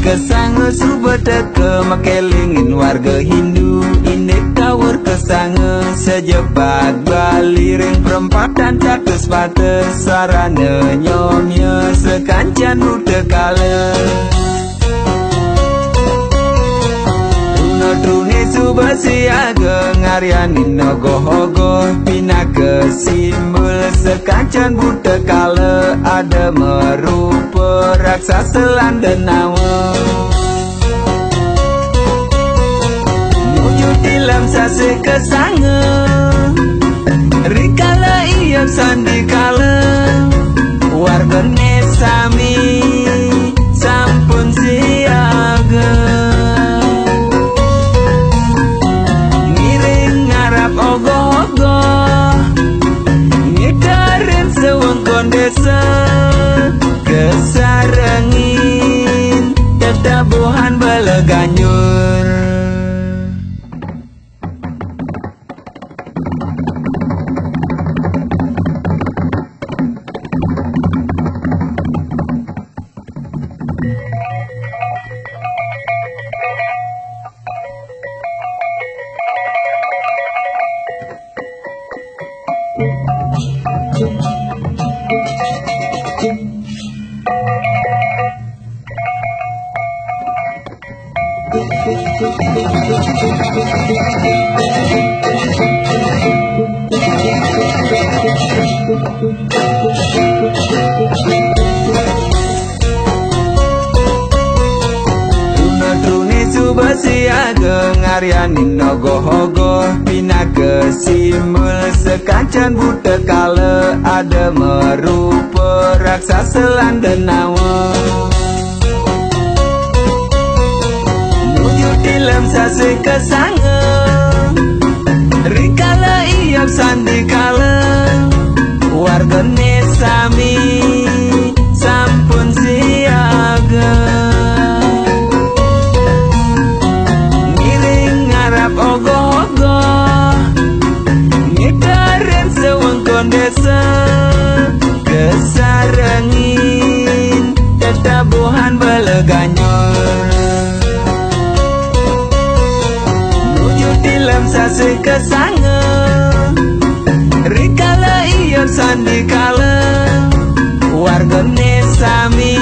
Kesange subedeke makelingin warga Hindu. Ini kawur kesange sejebat Bali ring perempatan catus pates sarane nyomnya sekancan buta kala. Trune subasi ageng Aryanin nogohogo pina kesimbul sekancan buta kala ada merupa raksasa landenawa. Nyunyut dalam sase kesange rikala iya sandikala wargane sami sampun siaga. Desa kesarengin tetabuhan beleganyur. Trune subasi ageng Aryanin nogohogo pina kesimbul sekancan buta kala ada merupa raksasa landenawa. Nyunyut dalam sase kesange rikala iya sandikala wargane sami sampun siaga. Ngiring ngarap ogoh-ogoh ngidaren sewengkon desa kesarengin tetabuhan beleganyur. Nyunyut dalam sase kesange rikala iya sandikala wargane sami